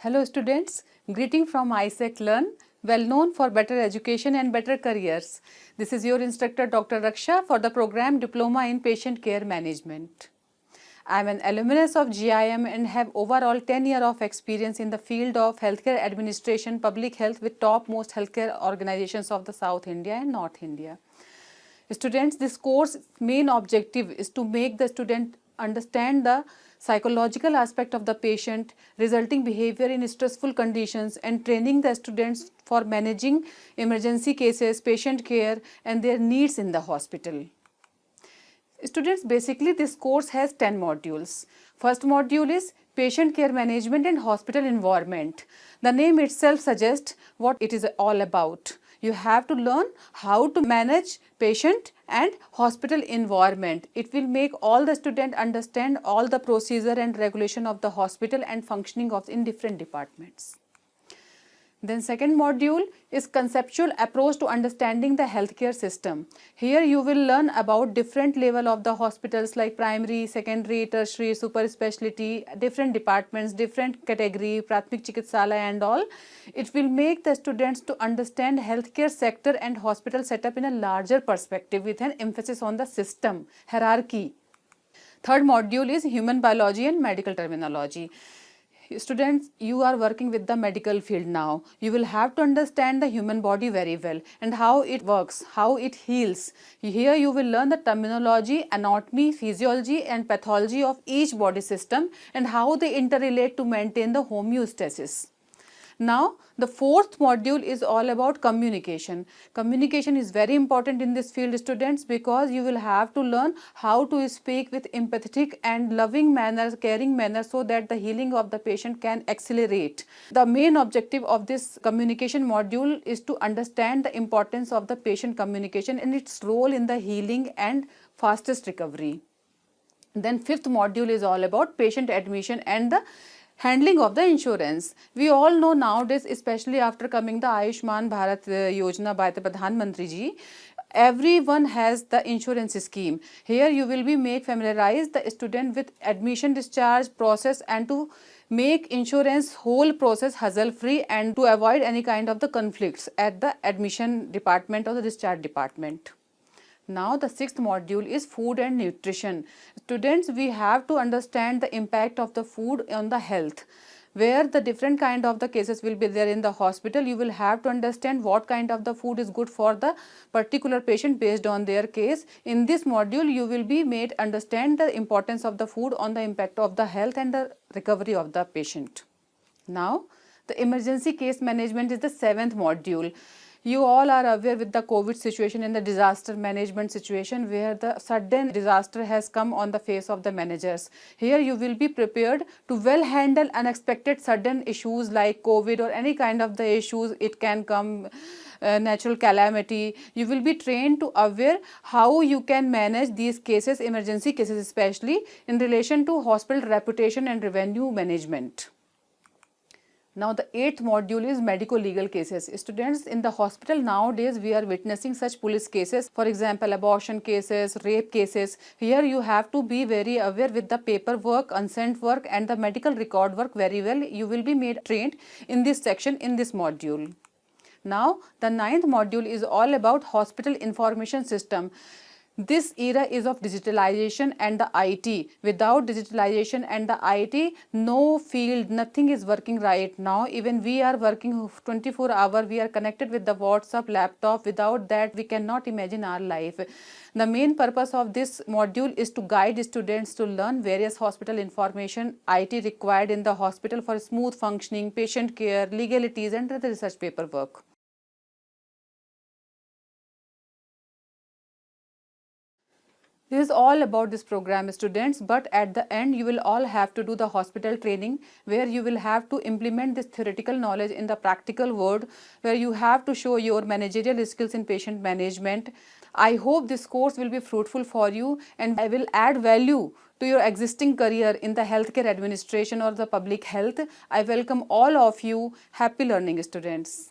Hello students, greeting from Aisect Learn, well known for better education and better careers. This is your instructor Dr. Raksha for the program Diploma in Patient Care Management. I am an alumnus of GIM and have overall 10 years of experience in the field of healthcare administration, public health with topmost healthcare organizations of the South India and North India. Students, this course main objective is to make the student understand the psychological aspect of the patient, resulting behavior in stressful conditions, and training the students for managing emergency cases, patient care, and their needs in the hospital. Students, basically this course has 10 modules. First module is Patient Care Management and Hospital Environment. The name itself suggests what it is all about. You have to learn how to manage patient and hospital environment. It will make all the student understand all the procedure and regulation of the hospital and functioning of in different departments. Then second module is conceptual approach to understanding the healthcare system. Here you will learn about different level of the hospitals like primary, secondary, tertiary, super specialty, different departments, different category, Prathmik Chikitsalaya and all. It will make the students to understand healthcare sector and hospital setup in a larger perspective with an emphasis on the system, hierarchy. Third module is human biology and medical terminology. Students, you are working with the medical field now. You will have to understand the human body very well and how it works, how it heals. Here you will learn the terminology, anatomy, physiology and pathology of each body system and how they interrelate to maintain the homeostasis. Now, the fourth module is all about communication. Communication is very important in this field, students, because you will have to learn how to speak with empathetic and loving manner, caring manner, so that the healing of the patient can accelerate. The main objective of this communication module is to understand the importance of the patient communication and its role in the healing and fastest recovery. Then fifth module is all about patient admission and the handling of the insurance. We all know nowadays, especially after coming the Ayushman Bharat Yojana by the Pradhan Mantri ji, everyone has the insurance scheme. Here you will be make familiarize the student with admission discharge process and to make insurance whole process hassle free and to avoid any kind of the conflicts at the admission department or the discharge department. Now the sixth module is food and nutrition. Students, we have to understand the impact of the food on the health. Where the different kind of the cases will be there in the hospital, you will have to understand what kind of the food is good for the particular patient based on their case. In this module, you will be made understand the importance of the food on the impact of the health and the recovery of the patient. Now, the emergency case management is the seventh module. You all are aware with the COVID situation and the disaster management situation where the sudden disaster has come on the face of the managers. Here you will be prepared to well handle unexpected sudden issues like COVID or any kind of the issues. It can come natural calamity. You will be trained to aware how you can manage these cases, emergency cases especially in relation to hospital reputation and revenue management. Now the eighth module is medical legal cases. Students, in the hospital nowadays we are witnessing such police cases, for example abortion cases, rape cases. Here you have to be very aware with the paperwork, consent work and the medical record work very well. You will be made trained in this section in this module. Now the ninth module is all about hospital information system. This era is of digitalization and the IT. Without digitalization and the IT, no field, nothing is working right now. Even we are working 24 hours, we are connected with the WhatsApp, laptop. Without that, we cannot imagine our life. The main purpose of this module is to guide students to learn various hospital information, IT required in the hospital for smooth functioning, patient care, legalities and the research paperwork. This is all about this program, students, but at the end you will all have to do the hospital training where you will have to implement this theoretical knowledge in the practical world, where you have to show your managerial skills in patient management. I hope this course will be fruitful for you and I will add value to your existing career in the healthcare administration or the public health. I welcome all of you. Happy learning, students.